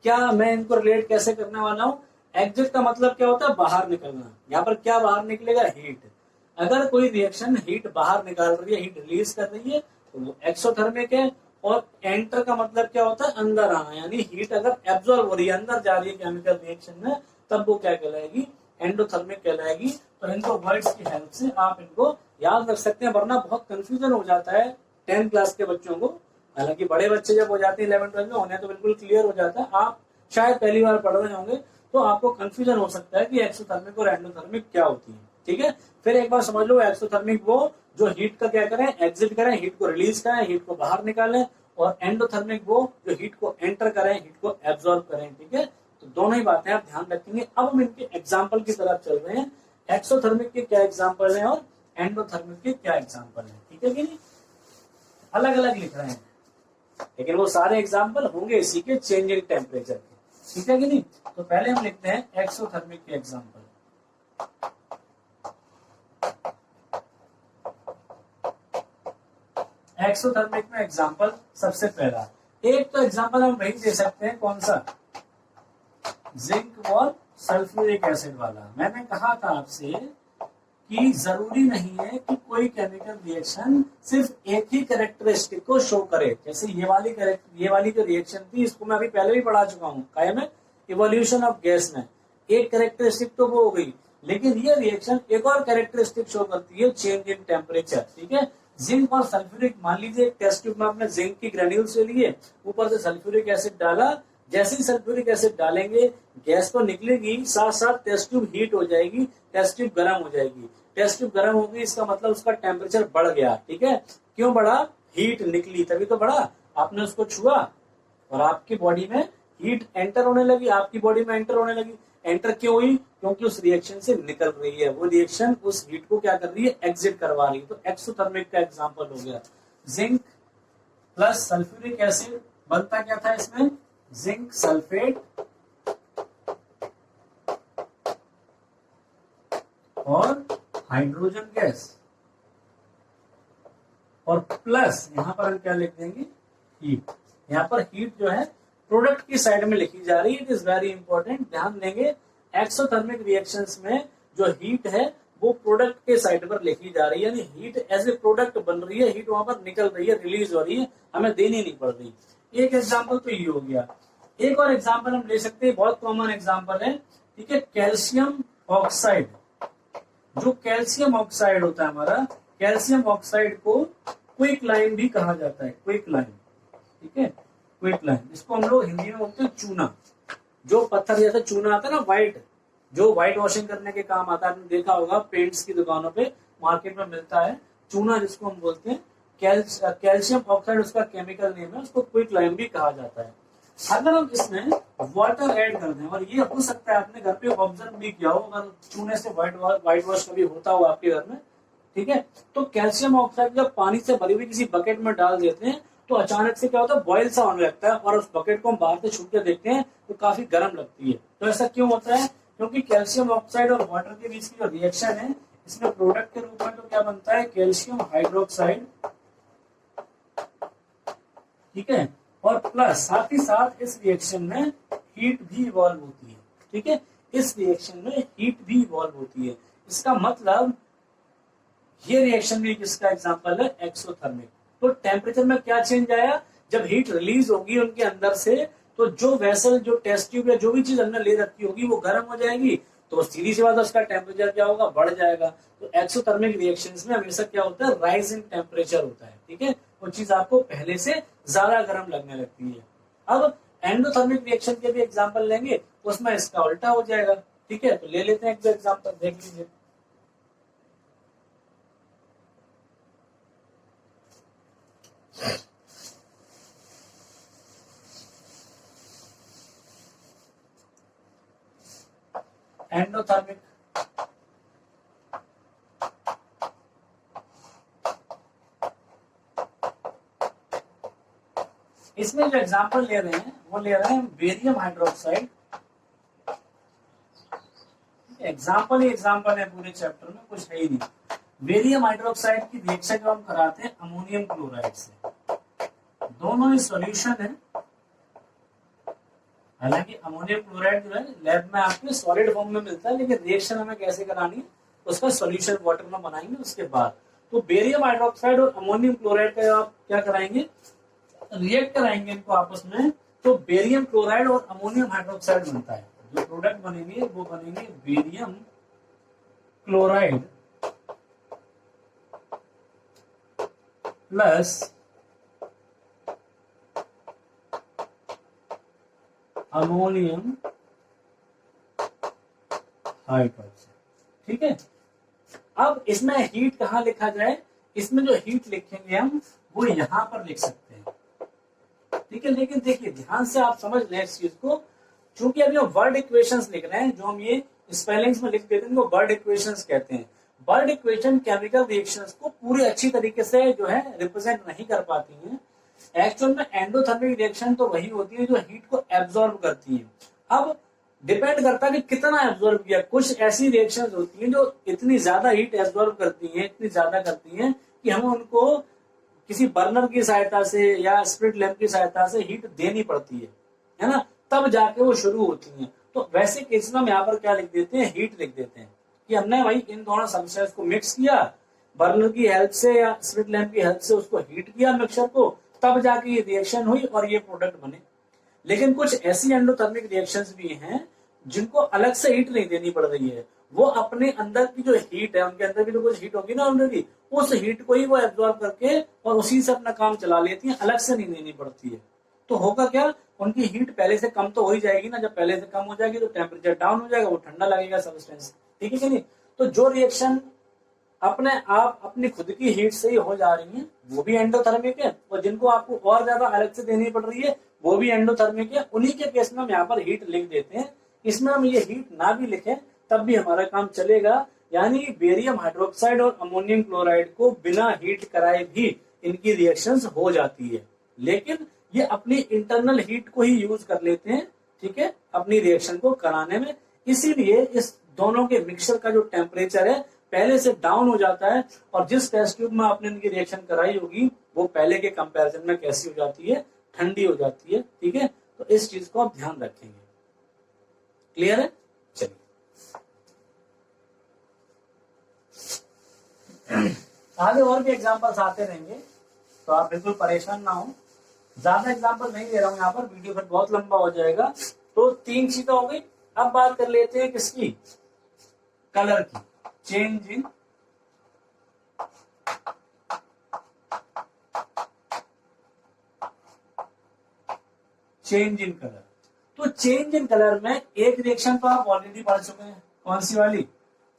क्या मैं इनको रिलेट कैसे करने वाला हूँ। एग्जिट का मतलब क्या होता है, बाहर निकलना। यहाँ पर क्या बाहर निकलेगा, हीट। अगर कोई रिएक्शन हीट बाहर निकाल रही है, हीट रिलीज कर रही है, तो वो एक्सोथर्मिक है। और एंटर का मतलब क्या होता है, अंदर आना, यानी हीट अगर एब्जॉर्ब हो रही है, अंदर जा रही है केमिकल रिएक्शन में, तब वो क्या कहलाएगी, एंडोथर्मिक कहलाएगी। तो इनको वर्ड्स की हेल्प से आप इनको याद रख सकते हैं, वरना बहुत कंफ्यूजन हो जाता है 10th क्लास के बच्चों को। हालांकि बड़े बच्चे जब हो जाते हैं 11th 12 में, उन्हें तो बिल्कुल क्लियर हो जाता है। आप शायद पहली बार पढ़ रहे होंगे तो आपको कंफ्यूजन हो सकता है कि एक्सोथर्मिक और एंडोथर्मिक क्या होती है। ठीक है, फिर एक बार समझ लो, एक्सोथर्मिक वो जो हीट का क्या करें, एग्जिट करें, हीट को रिलीज करें, हीट को बाहर निकालें। और एंडोथर्मिक वो जो हीट को एंटर करें, हीट को एब्जॉर्ब करें। ठीक है, तो दोनों ही बातें आप ध्यान रखेंगे। अब हम इनके एग्जाम्पल की तरफ चल रहे हैं, एक्सोथर्मिक के क्या एग्जाम्पल है और एंडोथर्मिक के क्या एग्जाम्पल है। ठीक है कि नहीं, अलग अलग लिख रहे हैं, लेकिन वो सारे एग्जाम्पल होंगे इसी के, चेंजिंग टेम्परेचर के। ठीक है कि नहीं, तो पहले हम लिखते हैं एक्सोथर्मिक के एग्जाम्पल। एक्सोथर्मिक में एग्जाम्पल सबसे पहला, एक तो एग्जाम्पल हम वही दे सकते हैं, कौन सा, जिंक और सल्फ्यूरिक एसिड वाला। मैंने कहा था आपसे कि जरूरी नहीं है कि कोई केमिकल रिएक्शन सिर्फ एक ही कैरेक्टरिस्टिक को शो करे। जैसे ये वाली जो रिएक्शन थी, इसको मैं अभी पहले भी पढ़ा चुका हूँ, क्या में इवोल्यूशन ऑफ गैस में। एक कैरेक्टरिस्टिक तो वो हो गई, लेकिन ये रिएक्शन एक और कैरेक्टरिस्टिक शो करती है, चेंज इन टेम्परेचर। ठीक है, जिंक और सल्फ्यूरिक, मान लीजिए एक टेस्ट ट्यूब में आपने जिंक की ग्रेन्यूल्स ले लिए, ऊपर से सल्फ्यूरिक एसिड डाला, जैसे ही सल्फ्यूरिक एसिड डालेंगे गैस तो निकलेगी, साथ साथ टेस्ट ट्यूब हीट हो जाएगी, टेस्ट ट्यूब गर्म हो जाएगी। टेस्ट ट्यूब गर्म होगी, इसका मतलब उसका टेम्परेचर बढ़ गया। ठीक है, क्यों बढ़ा, हीट निकली तभी तो बढ़ा। आपने उसको छुआ और आपकी बॉडी में हीट एंटर होने लगी, आपकी बॉडी में एंटर होने लगी। एंटर क्यों हुई? क्योंकि उस रिएक्शन से निकल रही है, वो रिएक्शन उस हीट को क्या कर रही है? एग्जिट करवा रही है। तो एक्सोथर्मिक का एग्जांपल हो गया। जिंक प्लस सल्फ्यूरिक एसिड बनता क्या था इसमें? जिंक सल्फेट और हाइड्रोजन गैस, और प्लस यहां पर हम क्या लिख देंगे? हीट। यहाँ पर हीट जो है प्रोडक्ट की साइड में लिखी जा रही है। इट इज वेरी इंपॉर्टेंट, ध्यान देंगे। एक्सोथर्मिक रिएक्शंस में जो हीट है वो प्रोडक्ट के साइड पर लिखी जा रही है, यानी हीट एज ए प्रोडक्ट बन रही है, हीट वहां पर निकल रही है, रिलीज हो रही है, हमें देनी नहीं पड़ रही। एक एग्जाम्पल तो ये हो गया। एक और एग्जाम्पल हम ले सकते हैं, बहुत कॉमन एग्जाम्पल है, ठीक है, कैल्शियम ऑक्साइड। जो कैल्शियम ऑक्साइड होता है हमारा, कैल्शियम ऑक्साइड को क्विक लाइम भी कहा जाता है, क्विक लाइम, ठीक है, क्विक लाइम। इसको हम लोग हिंदी में बोलते हैं चूना। जो पत्थर जैसा चूना आता है ना, व्हाइट, जो व्हाइट वॉशिंग करने के काम आता है, आपने देखा होगा पेंट्स की दुकानों पे, मार्केट में मिलता है चूना, जिसको हम बोलते हैं कैल्शियम ऑक्साइड, उसका केमिकल नेम है, उसको क्विक लाइम भी कहा जाता है। अगर हम इसमें वाटर ऐड कर दें, और ये हो सकता है आपने घर पे ऑब्जर्व भी किया हो, अगर चूने से व्हाइट वॉश कभी होता हो आपके घर में, ठीक है, तो कैल्शियम ऑक्साइड जब पानी से भरी हुई किसी बकेट में डाल देते हैं तो अचानक से क्या होता है? बॉयल सा होने लगता है, और उस बकेट को हम बाहर से छू के देखते हैं तो काफी गर्म लगती है। तो ऐसा क्यों होता है? क्योंकि कैल्शियम ऑक्साइड और वाटर के बीच की जो रिएक्शन है, इसमें प्रोडक्ट के रूप में तो क्या बनता है? कैल्शियम हाइड्रोक्साइड, ठीक है, और प्लस साथ ही साथ इस रिएक्शन में हीट भी इवॉल्व होती है, ठीक है, इस रिएक्शन में हीट भी इवॉल्व होती है। इसका मतलब ये रिएक्शन भी किसका एग्जांपल है? एक्सोथर्मिक। तो टेम्परेचर में क्या चेंज आया? जब हीट रिलीज होगी उनके अंदर से, तो जो वेसल, जो टेस्ट ट्यूब या जो भी चीज हमने ले रखी होगी वो गर्म हो जाएगी, तो सीधी सी बात है उसका टेम्परेचर क्या होगा? बढ़ जाएगा। तो एक्सोथर्मिक रिएक्शंस में हमेशा क्या होता है? राइज इन टेम्परेचर होता है, ठीक है, वो चीज आपको पहले से ज्यादा गर्म लगने लगती है। अब एंडोथर्मिक रिएक्शन के भी एग्जाम्पल लेंगे, उसमें इसका उल्टा हो जाएगा, ठीक है, तो ले लेते हैं एक एग्जाम्पल, देख लीजिए। एंडोथर्मिक, इसमें जो एग्जांपल ले रहे हैं वो ले रहे हैं बेरियम हाइड्रोक्साइड। एग्जांपल ही एग्जांपल है, पूरे चैप्टर में कुछ है ही नहीं। बेरियम हाइड्रोक्साइड की रिएक्शन जो हम कराते हैं अमोनियम क्लोराइड से, दोनों ही सॉल्यूशन है। हालांकि अमोनियम क्लोराइड जो है लैब में आपके सॉलिड फॉर्म में मिलता है, लेकिन रिएक्शन हमें कैसे करानी है उसका सॉल्यूशन वाटर में बनाएंगे उसके बाद। तो बेरियम हाइड्रोक्साइड और अमोनियम क्लोराइड का आप क्या कराएंगे? रिएक्ट कराएंगे इनको आपस में, तो बेरियम क्लोराइड और अमोनियम हाइड्रोक्साइड बनता है। जो प्रोडक्ट बनेंगे वो बनेंगे barium chloride plus ammonium hydroxide, ठीक है। अब इसमें हीट कहाँ लिखा जाए? इसमें जो हीट लिखेंगे हम वो यहां पर लिख सकते हैं, ठीक है, लेकिन देखिए ध्यान से आप समझ लें इस चीज को, चूंकि अभी हम वर्ड इक्वेशंस लिख रहे हैं, जो हम ये स्पेलिंग्स में लिख देते हैं वो वर्ड इक्वेशंस कहते हैं। वर्ड इक्वेशन केमिकल रिएक्शंस को पूरी अच्छी तरीके से जो है रिप्रेजेंट नहीं कर पाती हैं। एक्चुअल में एंडोथर्मिक रिएक्शन तो वही होती है जो हीट को एब्जॉर्ब करती है। अब डिपेंड करता है कि कितना एब्जॉर्ब किया। कुछ ऐसी रिएक्शंस होती हैं जो इतनी ज्यादा हीट एब्जॉर्ब करती हैं, इतनी ज्यादा करती हैं कि हम उनको किसी बर्नर की सहायता से या स्प्लिट लैंप की सहायता से हीट देनी पड़ती है ना, तब जाके वो शुरू होती हैं। तो वैसे केस में हम यहाँ पर क्या लिख देते हैं? हीट लिख देते हैं कि हमने भाई इन दोनों सब्सटेंस को मिक्स किया, बर्नर की हेल्प से या स्प्लिट लैंप की हेल्प से उसको हीट किया मिक्सचर को, तब जाके ये रिएक्शन हुई और ये प्रोडक्ट बने। लेकिन कुछ ऐसी एंडोथर्मिक रिएक्शंस भी हैं जिनको अलग से हीट नहीं देनी पड़ रही है, वो अपने अंदर की जो हीट है, उनके अंदर भी तो कुछ हीट होगी ना ऑलरेडी, उस हीट को ही वो एब्जॉर्ब करके और उसी से अपना काम चला लेती है, अलग से नहीं देनी पड़ती है। तो होगा क्या? उनकी हीट पहले से कम तो हो ही जाएगी ना, जब पहले से कम हो जाएगी तो टेम्परेचर डाउन हो जाएगा, वो ठंडा लगेगा सब्सटेंस, ठीक है कि नहीं। तो जो रिएक्शन अपने आप अपनी खुद की हीट से ही हो जा रही है वो भी एंडोथर्मिक है, और जिनको आपको और ज्यादा अलग से देनी पड़ रही है वो भी एंडोथर्मिक है। उन्हीं के केस में हम यहाँ पर हीट लिख देते हैं इसमें हम ये हीट ना भी लिखें तब भी हमारा काम चलेगा, यानी बेरियम हाइड्रोक्साइड और अमोनियम क्लोराइड को बिना हीट कराए भी इनकी रिएक्शंस हो जाती है, लेकिन ये अपनी इंटरनल हीट को ही यूज कर लेते हैं, ठीक है, अपनी रिएक्शन को कराने में। इसीलिए इस दोनों के मिक्सचर का जो टेम्परेचर है पहले से डाउन हो जाता है, और जिस टेस्ट ट्यूब में आपने इनकी रिएक्शन कराई होगी वो पहले के कंपैरिजन में कैसी हो जाती है, ठंडी हो जाती है, ठीक है। तो इस चीज को आप ध्यान रखेंगे। क्लियर है? चलिए आगे और भी एग्जांपल्स आते रहेंगे, तो आप बिल्कुल परेशान ना हो। ज्यादा एग्जांपल नहीं दे रहा हूं यहाँ पर, वीडियो फिर बहुत लंबा हो जाएगा। तो 3 चीजें हो गई। अब बात कर लेते हैं किसकी, कलर की। Change in colour. तो चेंज इन कलर में एक रिएक्शन तो आप ऑलरेडी पढ़ चुके हैं, कौन सी वाली?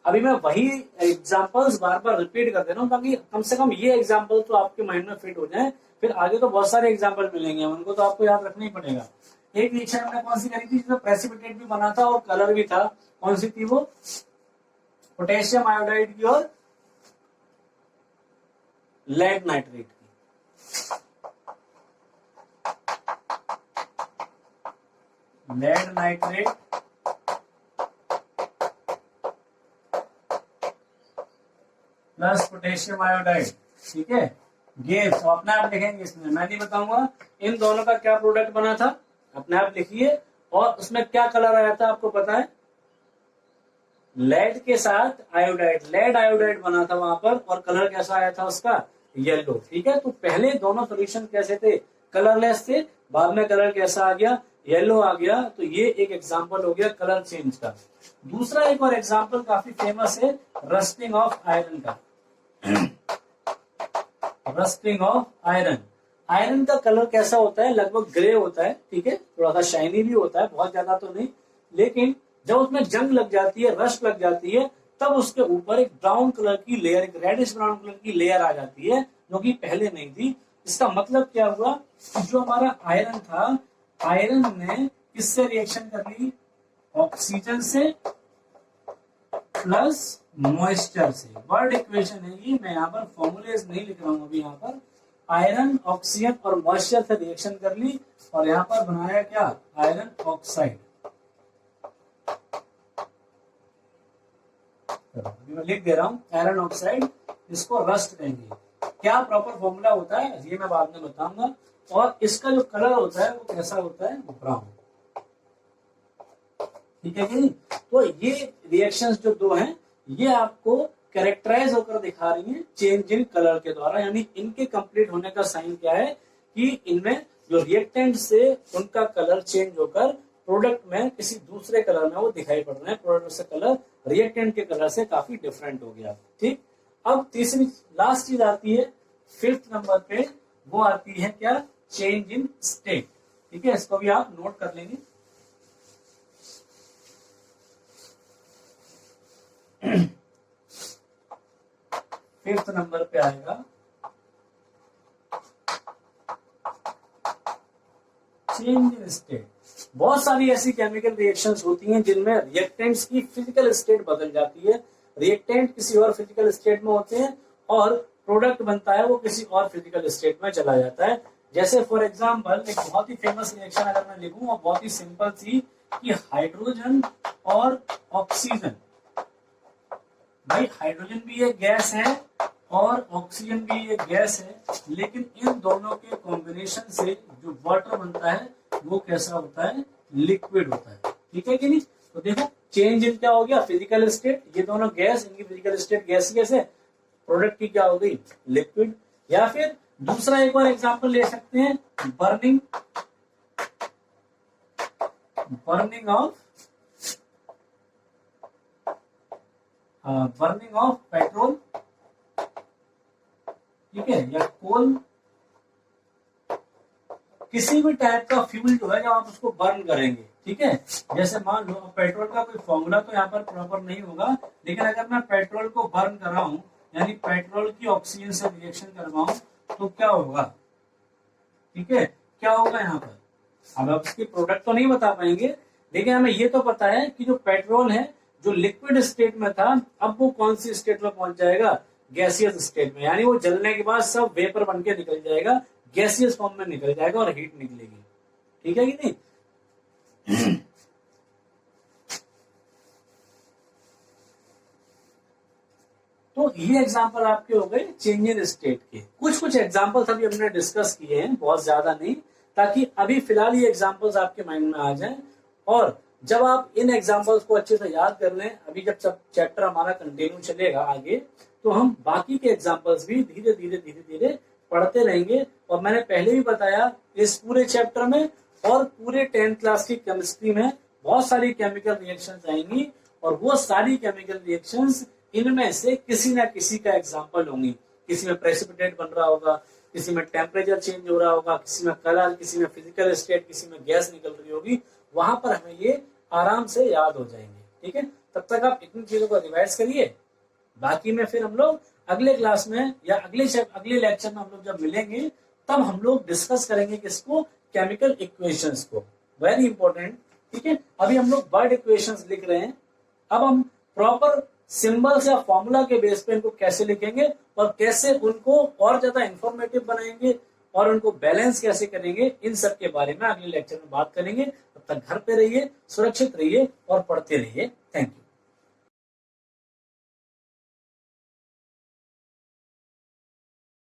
अभी मैं वही एग्जांपल्स बार बार रिपीट कर दे रहा हूँ ताकि कम से कम ये एग्जांपल तो आपके माइंड में फिट हो जाए। फिर आगे तो बहुत सारे एग्जांपल मिलेंगे, उनको तो आपको याद रखना ही पड़ेगा। एक रिएक्शन हमने कौन सी करी थी जिसमें प्रेसिपिटेट भी बना था और कलर भी था, कौन सी थी वो? पोटेशियम आयोडाइड की और लेड नाइट्रेट की। Lead nitrate plus potassium iodide, ठीक है। गेस तो अपने आप लिखेंगे, इसमें मैं नहीं बताऊंगा। इन दोनों का क्या प्रोडक्ट बना था अपने आप लिखिए, और उसमें क्या कलर आया था आपको पता है? लेड के साथ आयोडाइड, लेड आयोडाइड बना था वहां पर, और कलर कैसा आया था उसका? येलो, ठीक है। तो पहले दोनों सोल्यूशन कैसे थे? कलरलेस थे, बाद में कलर कैसा आ गया? येलो आ गया। तो ये एक एग्जांपल हो गया कलर चेंज का। दूसरा एक और एग्जांपल काफी फेमस है, रस्टिंग ऑफ आयरन का। Rusting of iron. आयरन का कलर कैसा होता है? लगभग ग्रे होता है, ठीक है, थोड़ा सा शाइनी भी होता है, बहुत ज्यादा तो नहीं। लेकिन जब उसमें जंग लग जाती है, रस्ट लग जाती है, तब उसके ऊपर एक ब्राउन कलर की लेयर, एक रेडिश ब्राउन कलर की लेयर आ जाती है, जो कि पहले नहीं थी। इसका मतलब क्या हुआ? जो हमारा आयरन था, आयरन ने किससे रिएक्शन कर ली? ऑक्सीजन से प्लस मॉइस्चर से। वर्ड इक्वेशन है ये, मैं यहाँ पर फॉर्मूलेज नहीं लिख रहा हूँ अभी। यहाँ पर आयरन, ऑक्सीजन और मॉइस्चर से रिएक्शन कर ली, और यहाँ पर बनाया क्या? Iron oxide. अभी मैं लिख दे रहा हूँ आयरन ऑक्साइड, इसको रस्ट कहेंगे। क्या प्रॉपर फॉर्मूला होता है ये मैं बाद में बताऊंगा। और इसका जो कलर होता है वो कैसा होता है? ब्राउन, ठीक है कि? तो ये रिएक्शंस जो दो हैं, ये आपको कैरेक्टराइज होकर दिखा रही हैं चेंज इन कलर के द्वारा। यानी इनके कंप्लीट होने का साइन क्या है कि इनमें जो रिएक्टेंट से उनका कलर चेंज होकर प्रोडक्ट में किसी दूसरे कलर में वो दिखाई पड़ रहे हैं। प्रोडक्ट से कलर रिएक्टेंट के कलर से काफी डिफरेंट हो गया, ठीक। अब तीसरी लास्ट चीज आती है 5th नंबर पे, वो आती है क्या? चेंज इन स्टेट, ठीक है। इसको भी आप नोट कर लेंगे। फिफ्थ नंबर पे आएगा चेंज इन स्टेट। बहुत सारी ऐसी केमिकल रिएक्शंस होती हैं जिनमें रिएक्टेंट्स की फिजिकल स्टेट बदल जाती है। रिएक्टेंट किसी और फिजिकल स्टेट में होते हैं और प्रोडक्ट बनता है वो किसी और फिजिकल स्टेट में चला जाता है। जैसे फॉर एग्जांपल एक बहुत ही फेमस रिएक्शन अगर मैं लिखूं और बहुत ही सिंपल सी कि हाइड्रोजन और ऑक्सीजन। भाई हाइड्रोजन भी एक गैस है और ऑक्सीजन भी एक गैस है, लेकिन इन दोनों के कॉम्बिनेशन से जो वाटर बनता है वो कैसा होता है? लिक्विड होता है, ठीक है कि नहीं? तो देखो चेंज इन क्या हो गया? Physical state. ये दोनों गैस, इनकी फिजिकल स्टेट गैसियस है, प्रोडक्ट की क्या हो गई? लिक्विड। या फिर दूसरा एक और एग्जांपल ले सकते हैं, बर्निंग ऑफ पेट्रोल, ठीक है, या कोल। किसी भी टाइप का फ्यूल जो है जब आप उसको बर्न करेंगे, ठीक है, जैसे मान लो पेट्रोल का कोई फॉर्मूला तो यहाँ पर प्रॉपर नहीं होगा, लेकिन अगर मैं पेट्रोल को बर्न कर रहा हूँ यानी पेट्रोल की ऑक्सीजन से रिएक्शन करवाऊं तो क्या होगा? ठीक है, क्या होगा यहाँ पर? अब आप इसके प्रोडक्ट तो नहीं बता पाएंगे, देखिए हमें ये तो पता है कि जो पेट्रोल है जो लिक्विड स्टेट में था, अब वो कौन सी स्टेट में पहुंच जाएगा, गैसियस स्टेट में, यानी वो जलने के बाद सब वेपर बन के निकल जाएगा, गैसियस फॉर्म में निकल जाएगा और हीट निकलेगी। ठीक है कि नहीं? तो ये एग्जांपल आपके हो गए चेंज इन स्टेट के। कुछ कुछ एग्जांपल्स अभी हमने डिस्कस किए हैं, बहुत ज्यादा नहीं, ताकि अभी फिलहाल ये एग्जांपल्स आपके माइंड में आ जाएं, और जब आप इन एग्जांपल्स को अच्छे से याद कर लें, अभी जब चैप्टर हमारा कंटिन्यू चलेगा आगे, तो हम बाकी के एग्जांपल्स भी धीरे धीरे पढ़ते रहेंगे। और मैंने पहले भी बताया, इस पूरे चैप्टर में और पूरे 10th क्लास की केमिस्ट्री में बहुत सारी केमिकल रिएक्शंस आएंगी, और वो सारी केमिकल रिएक्शंस इनमें से किसी ना किसी का एग्जाम्पल होंगी। किसी में प्रेसिपिटेट बन रहा होगा, किसी में टेम्परेचर चेंज हो रहा होगा, किसी में कलर, किसी में फिजिकल स्टेट, किसी में गैस निकल रही होगी। वहां पर हमें ये आराम से याद हो जाएंगे। ठीक है, तब तक आप इतनी चीजों को रिवाइज करिए। बाकी में फिर हम लोग अगले क्लास में या अगले लेक्चर में हम लोग जब मिलेंगे, तब हम लोग डिस्कस करेंगे किसको, केमिकल इक्वेशंस को। Very important. ठीक है, अभी हम लोग वर्ड इक्वेशंस लिख रहे हैं, अब हम प्रॉपर सिंबल्स या फॉर्मूला के बेस पे इनको कैसे लिखेंगे और कैसे उनको और ज्यादा इंफॉर्मेटिव बनाएंगे और उनको बैलेंस कैसे करेंगे, इन सब के बारे में अगले लेक्चर में बात करेंगे। तब तक घर पे रहिए, सुरक्षित रहिए और पढ़ते रहिए। Thank you.